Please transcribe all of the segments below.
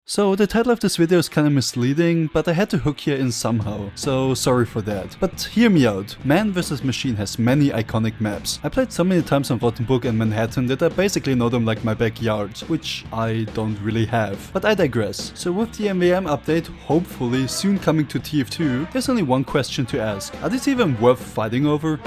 So the title of this video is kinda misleading, but I had to hook you in somehow, so sorry for that. But hear me out, Man vs. Machine has many iconic maps. I played so many times on Rothenburg and Manhattan that I basically know them like my backyard, which I don't really have. But I digress. So with the MVM update, hopefully soon coming to TF2, there's only one question to ask. Are these even worth fighting over?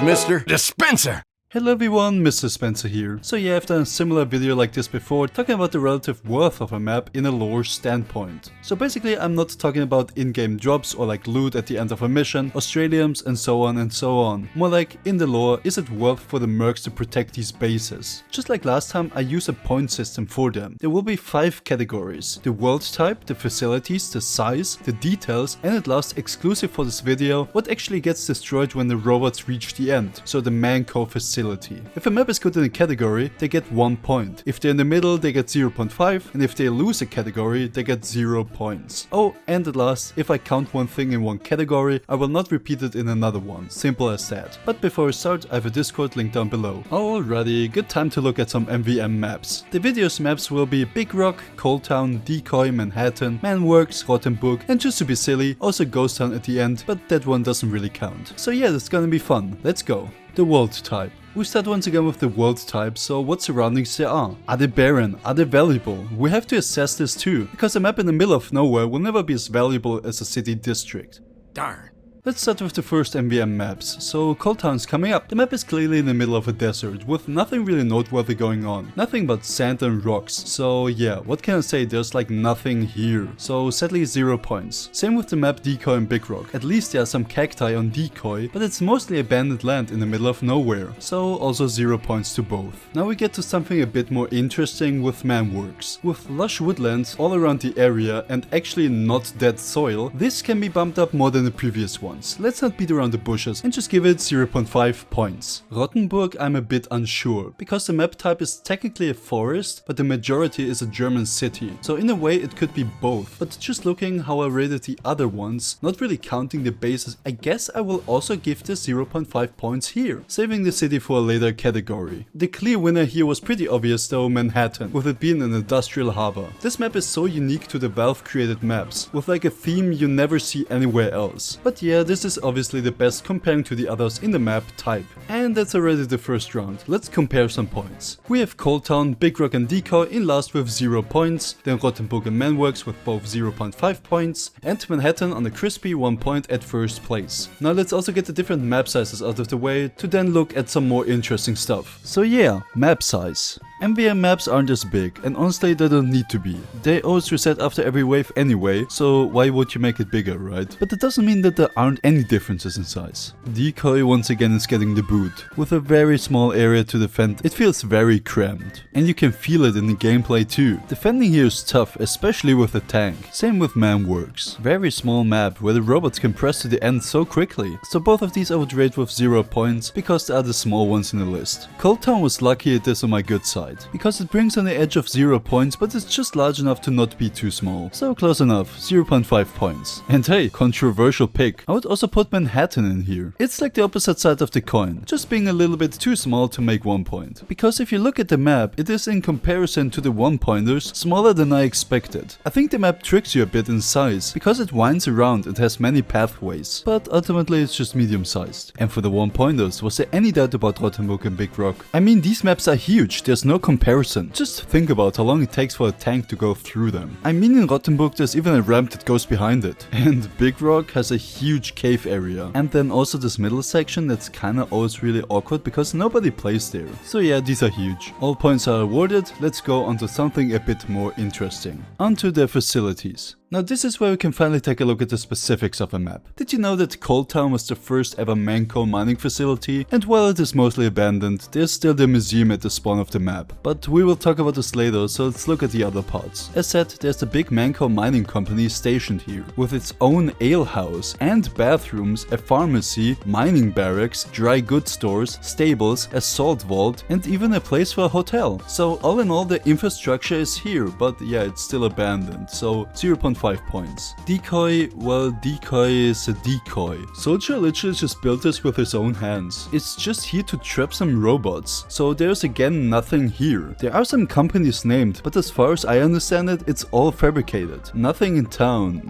Mr. Dispenser! Hello everyone, Mr. Spencer here. So yeah, I've done a similar video like this before, talking about the relative worth of a map in a lore standpoint. So basically I'm not talking about in-game drops or like loot at the end of a mission, Australiums and so on and so on. More like, in the lore, is it worth for the mercs to protect these bases? Just like last time, I use a point system for them. There will be 5 categories: the world type, the facilities, the size, the details, and at last, exclusive for this video, what actually gets destroyed when the robots reach the end, so the Manco facility. If a map is good in a category, they get 1 point. If they're in the middle, they get 0.5, and if they lose a category, they get 0 points. Oh, and at last, if I count one thing in one category, I will not repeat it in another one. Simple as that. But before I start, I have a Discord link down below. Alrighty, good time to look at some MVM maps. The video's maps will be Big Rock, Cold Town, Decoy, Manhattan, Manworks, Rothenburg, and just to be silly, also Ghost Town at the end, but that one doesn't really count. So yeah, that's gonna be fun. Let's go. The world type. We start once again with the world type, so what surroundings there are. Are they barren? Are they valuable? We have to assess this too, because a map in the middle of nowhere will never be as valuable as a city district. Darn. Let's start with the first MVM maps. So Cold Town's coming up. The map is clearly in the middle of a desert with nothing really noteworthy going on. Nothing but sand and rocks. So yeah, what can I say, there's like nothing here. So sadly 0 points. Same with the map Decoy and Big Rock. At least there are some cacti on Decoy, but it's mostly abandoned land in the middle of nowhere. So also 0 points to both. Now we get to something a bit more interesting with Manworks. With lush woodlands all around the area and actually not dead soil, this can be bumped up more than the previous one. Let's not beat around the bushes and just give it 0.5 points. Rothenburg I'm a bit unsure, because the map type is technically a forest, but the majority is a German city. So in a way it could be both, but just looking how I rated the other ones, not really counting the bases, I guess I will also give this 0.5 points here, saving the city for a later category. The clear winner here was pretty obvious though, Manhattan, with it being an industrial harbor. This map is so unique to the Valve created maps, with like a theme you never see anywhere else. But yeah, this is obviously the best comparing to the others in the map type. And that's already the first round. Let's compare some points. We have Cold Town, Big Rock and Decoy in last with 0 points, then Rothenburg and Manworks with both 0.5 points, and Manhattan on a crispy 1 point at first place. Now let's also get the different map sizes out of the way to then look at some more interesting stuff. So yeah, map size. MVM maps aren't as big, and honestly they don't need to be. They always reset after every wave anyway, so why would you make it bigger, right? But that doesn't mean that there aren't any differences in size. Decoy once again is getting the boot. With a very small area to defend, it feels very cramped. And you can feel it in the gameplay too. Defending here is tough, especially with a tank. Same with Manworks. Very small map where the robots can press to the end so quickly. So both of these I would rate with 0 points, because they are the small ones in the list. Cold Town was lucky it is on my good side, because it brings on the edge of 0 points, but it's just large enough to not be too small. So close enough, 0.5 points. And hey, controversial pick. I would also put Manhattan in here. It's like the opposite side of the coin, just being a little bit too small to make 1 point. Because if you look at the map, it is in comparison to the 1 pointers smaller than I expected. I think the map tricks you a bit in size, because it winds around and has many pathways, but ultimately it's just medium sized. And for the 1 pointers, was there any doubt about Rothenburg and Big Rock? I mean, these maps are huge, there's no comparison. Just think about how long it takes for a tank to go through them. I mean, in Rothenburg there's even a ramp that goes behind it. And Big Rock has a huge cave area. And then also this middle section that's kinda always really awkward because nobody plays there. So yeah, these are huge. All points are awarded. Let's go on to something a bit more interesting. Onto the facilities. Now this is where we can finally take a look at the specifics of a map. Did you know that Cold Town was the first ever Manco mining facility? And while it is mostly abandoned, there's still the museum at the spawn of the map. But we will talk about this later, so let's look at the other parts. As said, there's the big Manco mining company stationed here, with its own ale house and bathrooms, a pharmacy, mining barracks, dry goods stores, stables, a salt vault, and even a place for a hotel. So all in all the infrastructure is here, but yeah, it's still abandoned, so 0.5 5 points. Decoy, well, decoy is a decoy. Soldier literally just built this with his own hands. It's just here to trap some robots, so there's again nothing here. There are some companies named, but as far as I understand it, it's all fabricated. Nothing in town,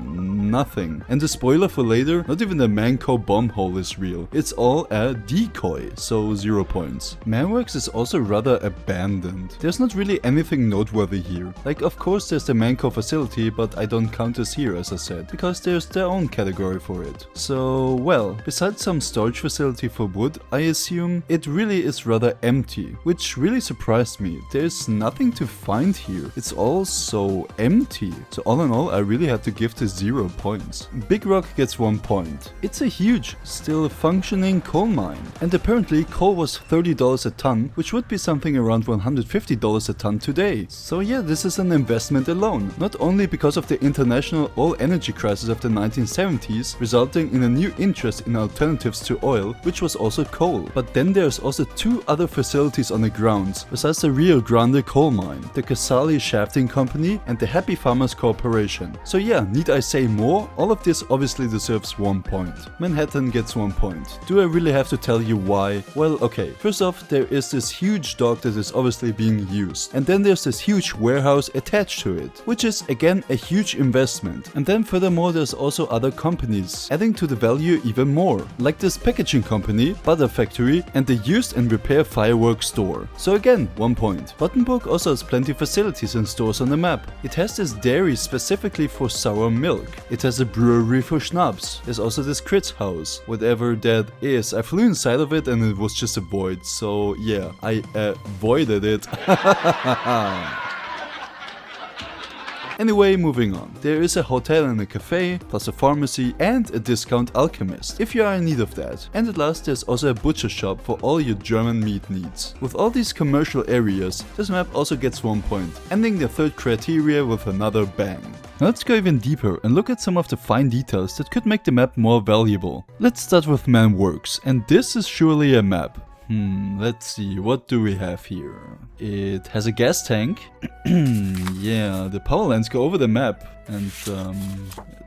nothing. And the spoiler for later, not even the Manco bomb hole is real. It's all a decoy, so 0 points. Manworks is also rather abandoned. There's not really anything noteworthy here. Like, of course there's the Manco facility, but I don't count this here as I said, because there's their own category for it. So, well, besides some storage facility for wood, I assume, it really is rather empty, which really surprised me. There's nothing to find here. It's all so empty. So all in all, I really had to give this 0 points. Big Rock gets 1 point. It's a huge, still functioning coal mine. And apparently coal was $30 a ton, which would be something around $150 a ton today. So yeah, this is an investment alone. Not only because of the international oil energy crisis of the 1970s, resulting in a new interest in alternatives to oil, which was also coal. But then there's also 2 other facilities on the grounds, besides the Rio Grande coal mine, the Casale Shafting Company and the Happy Farmers Corporation. So yeah, need I say more? All of this obviously deserves 1 point. Manhattan gets 1 point. Do I really have to tell you why? Well, okay. First off, there is this huge dock that is obviously being used. And then there's this huge warehouse attached to it, which is again a huge investment. And then furthermore, there's also other companies, adding to the value even more, like this packaging company, Butter Factory, and the used and repair fireworks store. So again, 1 point. Rottenburg also has plenty of facilities and stores on the map. It has this dairy specifically for sour milk. It has a brewery for schnapps. There's also this Crit's house, whatever that is. I flew inside of it and it was just a void, so yeah, I avoided it. Anyway, moving on. There is a hotel and a cafe, plus a pharmacy and a discount alchemist, if you are in need of that. And at last there's also a butcher shop for all your German meat needs. With all these commercial areas, this map also gets 1 point, ending the third criteria with another bang. Now let's go even deeper and look at some of the fine details that could make the map more valuable. Let's start with Manworks, and this is surely a map. Let's see, what do we have here? It has a gas tank. Yeah, the power lines go over the map. And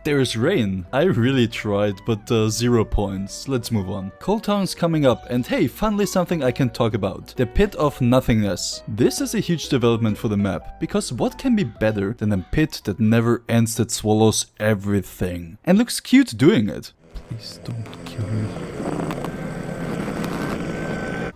there is rain. I really tried, but 0 points. Let's move on. Coal Town's coming up, and hey, finally something I can talk about. The Pit of Nothingness. This is a huge development for the map, because what can be better than a pit that never ends, that swallows everything? And looks cute doing it. Please don't kill me.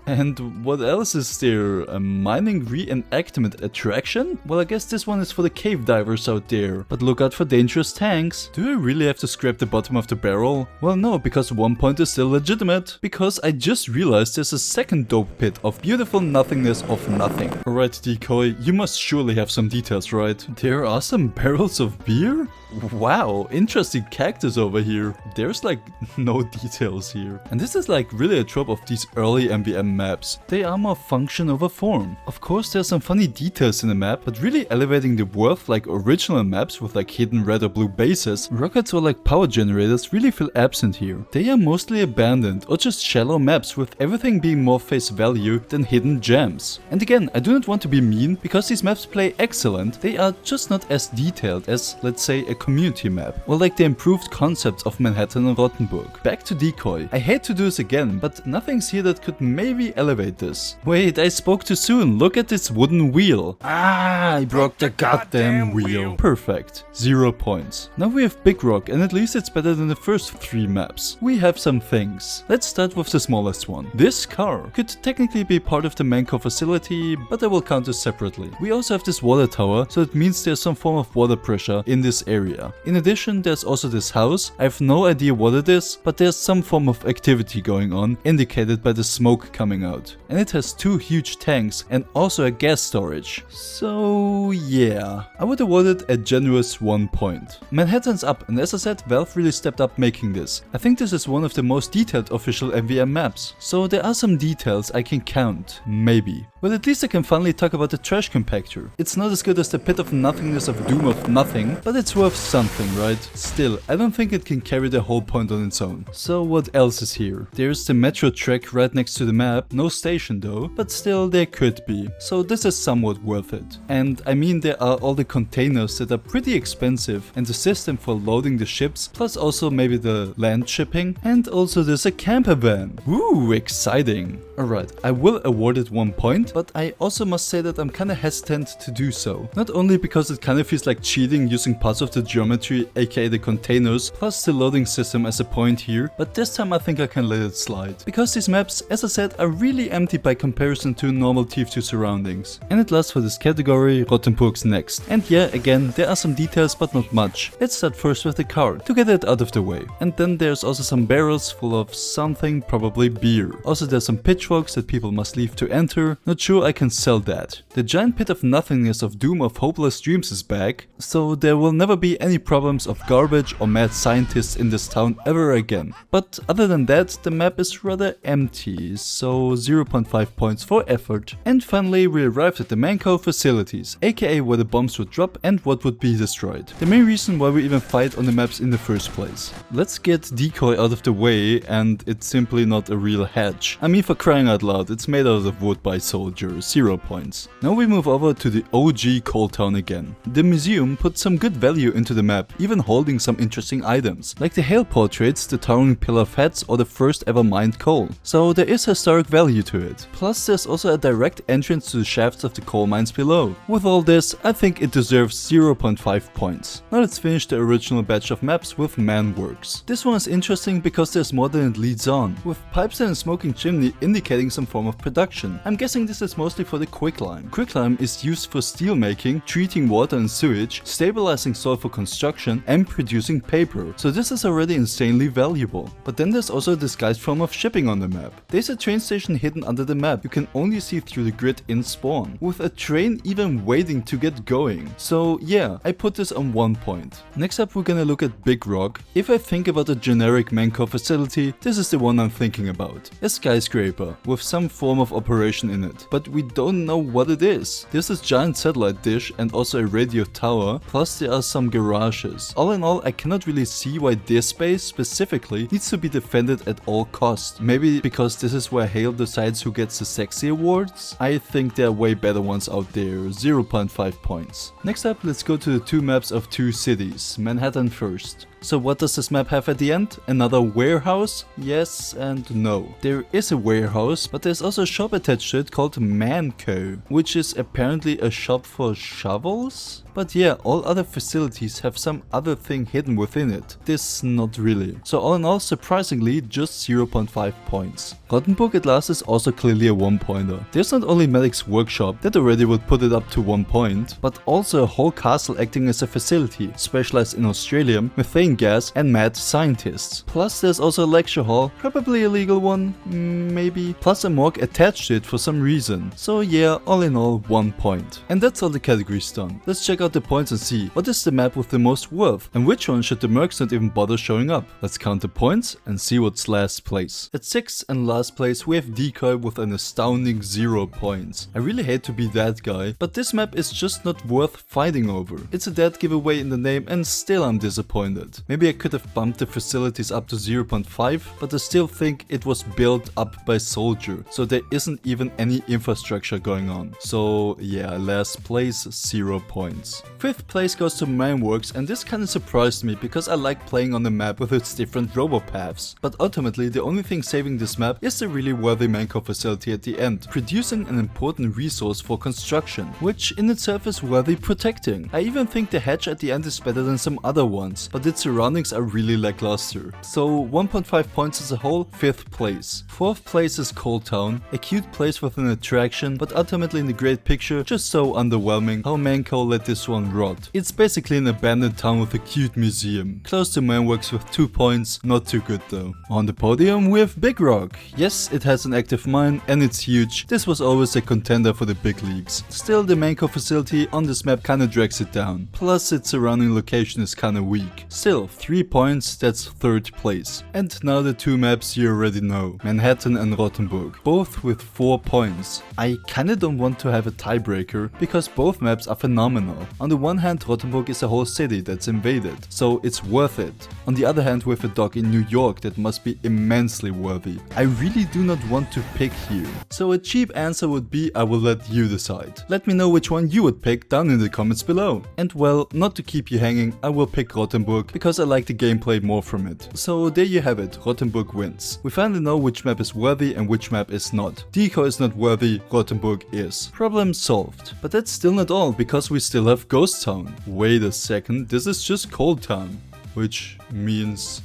And what else is there? A mining reenactment attraction? Well, I guess this one is for the cave divers out there. But look out for dangerous tanks. Do I really have to scrape the bottom of the barrel? Well, no, because 1 point is still legitimate. Because I just realized there's a second dope pit of beautiful nothingness of nothing. Alright, Decoy, you must surely have some details, right? There are some barrels of beer? Wow, interesting cactus over here. There's like no details here. And this is like really a trope of these early MVM maps. They are more function over form. Of course there's some funny details in the map, but really elevating the worth like original maps with like hidden red or blue bases, rockets or like power generators really feel absent here. They are mostly abandoned or just shallow maps with everything being more face value than hidden gems. And again, I do not want to be mean, because these maps play excellent, they are just not as detailed as, let's say, a community map, or like the improved concepts of Manhattan and Rottenburg. Back to Decoy. I hate to do this again, but nothing's here that could maybe elevate this. Wait, I spoke too soon. Look at this wooden wheel. Ah, I broke the goddamn wheel. Perfect. 0 points. Now we have Big Rock, and at least it's better than the first 3 maps. We have some things. Let's start with the smallest one. This car could technically be part of the Manco facility, but I will count this separately. We also have this water tower, so it means there's some form of water pressure in this area. In addition, there's also this house. I have no idea what it is, but there's some form of activity going on, indicated by the smoke coming out. And it has 2 huge tanks and also a gas storage. So yeah, I would award it a generous 1 point. Manhattan's up, and as I said, Valve really stepped up making this. I think this is one of the most detailed official MVM maps. So there are some details I can count, maybe. Well, at least I can finally talk about the trash compactor. It's not as good as the Pit of Nothingness of Doom of Nothing, but it's worth something, right? Still, I don't think it can carry the whole point on its own. So what else is here? There's the metro track right next to the map, no station though, but still there could be. So this is somewhat worth it. And I mean, there are all the containers that are pretty expensive, and the system for loading the ships, plus also maybe the land shipping, and also there's a camper van. Woo, exciting. Alright, I will award it 1 point, but I also must say that I'm kinda hesitant to do so. Not only because it kinda feels like cheating using parts of the geometry, aka the containers, plus the loading system as a point here, but this time I think I can let it slide. Because these maps, as I said, are really empty by comparison to normal TF2 surroundings. And at last for this category, Rottenburg's next. And yeah, again, there are some details but not much. Let's start first with the car, to get it out of the way. And then there's also some barrels full of something, probably beer. Also there's some pitchforks that people must leave to enter. Not sure I can sell that. The giant pit of nothingness of doom of hopeless dreams is back, so there will never be any problems of garbage or mad scientists in this town ever again. But other than that, the map is rather empty, so 0.5 points for effort. And finally we arrived at the Manco facilities, aka where the bombs would drop and what would be destroyed. The main reason why we even fight on the maps in the first place. Let's get decoy out of the way, and it's simply not a real hatch. I mean, for crying out loud, it's made out of wood by soldiers, 0 points. Now we move over to the OG coal town again. The museum put some good value into the map, even holding some interesting items, like the hail portraits, the towering pillar of heads, or the first ever mined coal. So there is historic value to it. Plus there's also a direct entrance to the shafts of the coal mines below. With all this, I think it deserves 0.5 points. Now let's finish the original batch of maps with Mann works. This one is interesting because there's more than it leads on, with pipes and a smoking chimney indicating some form of production. I'm guessing this is mostly for the quicklime. Quicklime is used for steel making, treating water and sewage, stabilizing soil for construction, and producing paper. So this is already insanely valuable. But then there's also a disguised form of shipping on the map. There's a train station hidden under the map you can only see through the grid in spawn, with a train even waiting to get going. So yeah, I put this on 1 point. Next up we're gonna look at Big Rock. If I think about a generic Manco facility, this is the one I'm thinking about. A skyscraper with some form of operation in it, but we don't know what it is. There's this giant satellite dish and also a radio tower, plus there are some garages. All in all, I cannot really see why this space specifically needs to be defended at all costs. Maybe because this is where Hale decides who gets the sexy awards? I think there are way better ones out there, 0.5 points. Next up, let's go to the two maps of two cities, Manhattan first. So what does this map have at the end? Another warehouse? Yes and no. There is a warehouse, but there's also a shop attached to it called Manco, which is apparently a shop for shovels? But yeah, all other facilities have some other thing hidden within it. This not really. So all in all, surprisingly, just 0.5 points. Rottenburg at last is also clearly a 1 pointer. There's not only Medic's workshop, that already would put it up to 1 point, but also a whole castle acting as a facility, specialized in Australia, methane gas and mad scientists. Plus there's also a lecture hall, probably a legal one, maybe, plus a morgue attached to it for some reason. So yeah, all in all 1 point. And that's all the categories done. Let's check out the points and see what is the map with the most worth and which one should the mercs not even bother showing up. Let's count the points and see what's last place. At 6th and last place we have Decoy with an astounding 0 points. I really hate to be that guy, but this map is just not worth fighting over. It's a dead giveaway in the name and still I'm disappointed. Maybe I could have bumped the facilities up to 0.5, but I still think it was built up by Soldier, so there isn't even any infrastructure going on. So yeah, last place 0 points. 5th place goes to Mineworks, and this kinda surprised me because I like playing on the map with its different robopaths. But ultimately the only thing saving this map is the really worthy Manco facility at the end, producing an important resource for construction, which in itself is worthy protecting. I even think the hatch at the end is better than some other ones, but its surroundings are really lackluster. So 1.5 points as a whole, 5th place. 4th place is Coal Town, a cute place with an attraction, but ultimately in the great picture just so underwhelming how Manco let this one rot. It's basically an abandoned town with a cute museum. Close to Mineworks with 2 points, not too good though. On the podium we have Big Rock. Yes, it has an active mine and it's huge. This was always a contender for the big leagues. Still, the Manco facility on this map kinda drags it down. Plus its surrounding location is kinda weak. Still, still, 3 points, that's 3rd place. And now the 2 maps you already know, Manhattan and Rothenburg, both with 4 points. I kinda don't want to have a tiebreaker, because both maps are phenomenal. On the one hand, Rothenburg is a whole city that's invaded, so it's worth it. On the other hand, with a dock in New York, that must be immensely worthy. I really do not want to pick here. So a cheap answer would be I will let you decide. Let me know which one you would pick down in the comments below. And well, not to keep you hanging, I will pick Rothenburg because I like the gameplay more from it. So there you have it, Rothenburg wins. We finally know which map is worthy and which map is not. Decoy is not worthy, Rothenburg is. Problem solved. But that's still not all, because we still have Ghost Town. Wait a second, this is just Cold Town. Which means...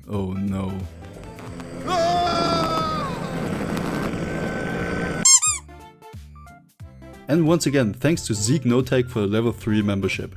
oh no. And once again, thanks to Zeke No Tag for the level 3 membership.